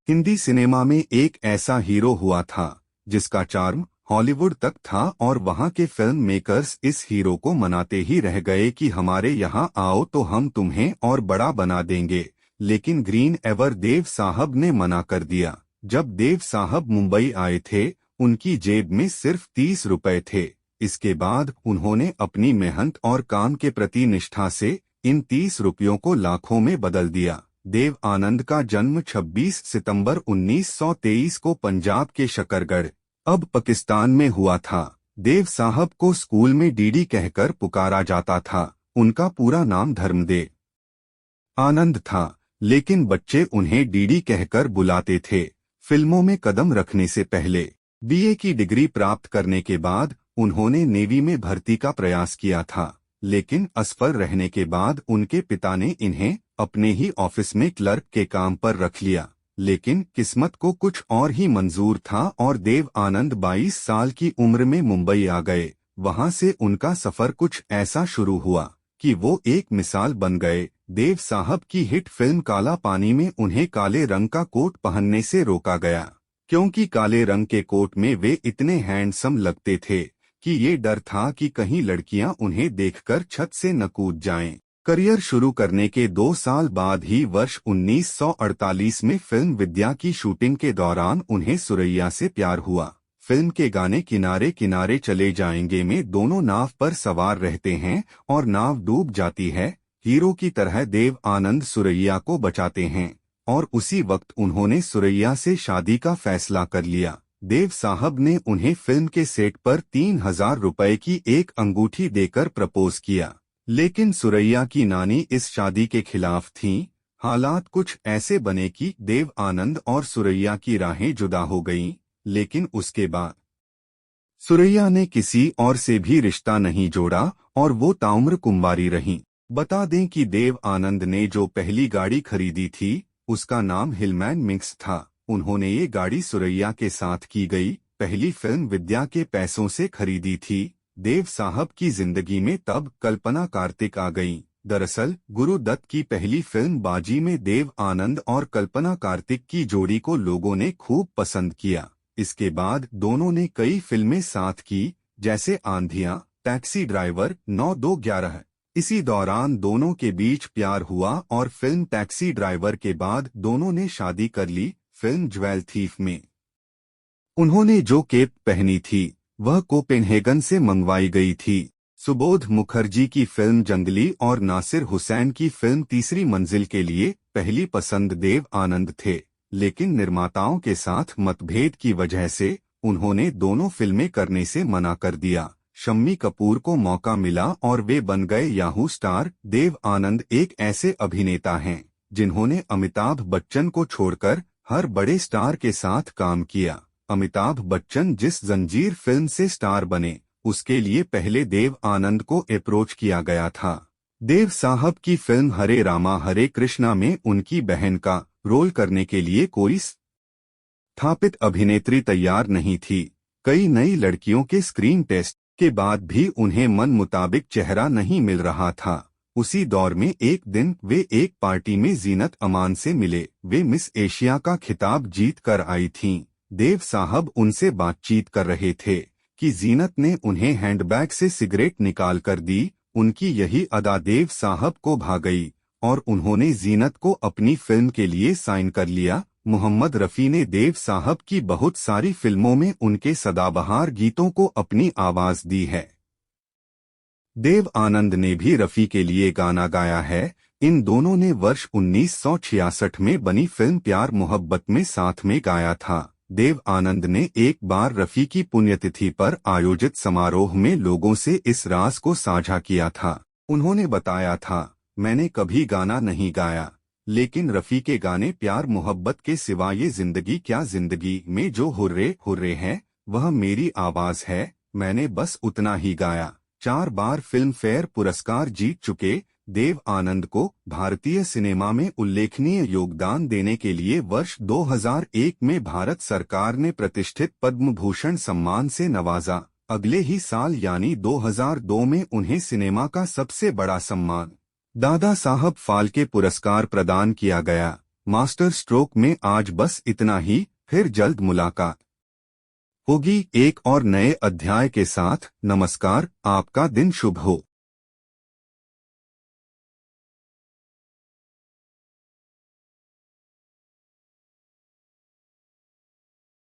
Hindi cinema में एक ऐसा हीरो हुआ था जिसका चार्म हॉलीवुड तक था और वहां के फिल्म मेकर्स इस हीरो को मनाते ही रह गए कि हमारे यहाँ आओ तो हम तुम्हें और बड़ा बना देंगे। लेकिन ग्रीन एवर देव साहब ने मना कर दिया। जब देव साहब मुंबई आए थे उनकी जेब में सिर्फ 30 रुपए थे। इसके बाद उन्होंने अपनी मेहनत और काम के प्रति निष्ठा से इन 30 रुपयों को लाखों में बदल दिया। देव आनंद का जन्म 26 सितंबर 1923 को पंजाब के शकरगढ़ अब पाकिस्तान में हुआ था। देव साहब को स्कूल में डीडी कहकर पुकारा जाता था। उनका पूरा नाम धर्मदेव आनंद था, लेकिन बच्चे उन्हें डीडी कहकर बुलाते थे। फिल्मों में कदम रखने से पहले बीए की डिग्री प्राप्त करने के बाद उन्होंने नेवी में भर्ती का प्रयास किया था, लेकिन असफल रहने के बाद उनके पिता ने इन्हें अपने ही ऑफिस में क्लर्क के काम पर रख लिया। लेकिन किस्मत को कुछ और ही मंजूर था और देव आनंद 22 साल की उम्र में मुंबई आ गए। वहां से उनका सफर कुछ ऐसा शुरू हुआ कि वो एक मिसाल बन गए। देव साहब की हिट फिल्म काला पानी में उन्हें काले रंग का कोट पहनने से रोका गया, क्योंकि काले रंग के कोट में वे इतने हैंडसम लगते थे कि ये डर था कि कहीं लड़कियां उन्हें देखकर छत से न कूद जाएं। करियर शुरू करने के 2 साल बाद ही वर्ष 1948 में फिल्म विद्या की शूटिंग के दौरान उन्हें सुरैया से प्यार हुआ। फिल्म के गाने किनारे किनारे चले जाएंगे में दोनों नाव पर सवार रहते हैं और नाव डूब जाती है। हीरो की तरह देव आनंद सुरैया को बचाते हैं और उसी वक्त उन्होंने सुरैया से शादी का फैसला कर लिया। देव साहब ने उन्हें फिल्म के सेट पर 3000 रुपए की एक अंगूठी देकर प्रपोज किया, लेकिन सुरैया की नानी इस शादी के खिलाफ थीं। हालात कुछ ऐसे बने कि देव आनंद और सुरैया की राहें जुदा हो गईं, लेकिन उसके बाद सुरैया ने किसी और से भी रिश्ता नहीं जोड़ा और वो ताउम्र कुंवारी रहीं। बता दें कि देव आनंद ने जो पहली गाड़ी खरीदी थी उसका नाम हिलमैन मिंक्स था। उन्होंने ये गाड़ी सुरैया के साथ की गई पहली फिल्म विद्या के पैसों से खरीदी थी। देव साहब की जिंदगी में तब कल्पना कार्तिक आ गईं। दरअसल गुरु दत्त की पहली फिल्म बाजी में देव आनंद और कल्पना कार्तिक की जोड़ी को लोगों ने खूब पसंद किया। इसके बाद दोनों ने कई फिल्में साथ की, जैसे आंधियां, टैक्सी ड्राइवर, 9-2-11। इसी दौरान दोनों के बीच प्यार हुआ और फिल्म टैक्सी ड्राइवर के बाद दोनों ने शादी कर ली। फिल्म ज्वेल थीफ में उन्होंने जो केप पहनी थी वह कोपेनहेगन से मंगवाई गई थी। सुबोध मुखर्जी की फिल्म जंगली और नासिर हुसैन की फिल्म तीसरी मंजिल के लिए पहली पसंद देव आनंद थे, लेकिन निर्माताओं के साथ मतभेद की वजह से उन्होंने दोनों फिल्में करने से मना कर दिया। शम्मी कपूर को मौका मिला और वे बन गए याहू स्टार। देव आनंद एक ऐसे अभिनेता हैं जिन्होंने अमिताभ बच्चन को छोड़कर हर बड़े स्टार के साथ काम किया। अमिताभ बच्चन जिस जंजीर फिल्म से स्टार बने उसके लिए पहले देव आनंद को अप्रोच किया गया था। देव साहब की फिल्म हरे रामा हरे कृष्णा में उनकी बहन का रोल करने के लिए कोई स्थापित अभिनेत्री तैयार नहीं थी। कई नई लड़कियों के स्क्रीन टेस्ट के बाद भी उन्हें मन मुताबिक चेहरा नहीं मिल रहा था। उसी दौर में एक दिन वे एक पार्टी में जीनत अमान से मिले। वे मिस एशिया का खिताब जीत कर आई थीं। देव साहब उनसे बातचीत कर रहे थे कि जीनत ने उन्हें हैंडबैग से सिगरेट निकाल कर दी। उनकी यही अदा देव साहब को भा गई और उन्होंने जीनत को अपनी फिल्म के लिए साइन कर लिया। मोहम्मद रफ़ी ने देव साहब की बहुत सारी फिल्मों में उनके सदाबहार गीतों को अपनी आवाज दी है। देव आनंद ने भी रफ़ी के लिए गाना गाया है। इन दोनों ने वर्ष 1966 में बनी फिल्म प्यार मोहब्बत में साथ में गाया था। देव आनंद ने एक बार रफ़ी की पुण्यतिथि पर आयोजित समारोह में लोगों से इस राज को साझा किया था। उन्होंने बताया था, मैंने कभी गाना नहीं गाया, लेकिन रफ़ी के गाने प्यार मोहब्बत के सिवा ये जिंदगी क्या जिंदगी में जो हुर्रे हुर्रे है वह मेरी आवाज है, मैंने बस उतना ही गाया। 4 बार फिल्म फेयर पुरस्कार जीत चुके देव आनंद को भारतीय सिनेमा में उल्लेखनीय योगदान देने के लिए वर्ष 2001 में भारत सरकार ने प्रतिष्ठित पद्म भूषण सम्मान से नवाजा। अगले ही साल यानी 2002 में उन्हें सिनेमा का सबसे बड़ा सम्मान दादा साहब फाल्के पुरस्कार प्रदान किया गया। मास्टर स्ट्रोक में आज बस इतना ही, फिर जल्द मुलाकात होगी एक और नए अध्याय के साथ। नमस्कार, आपका दिन शुभ हो।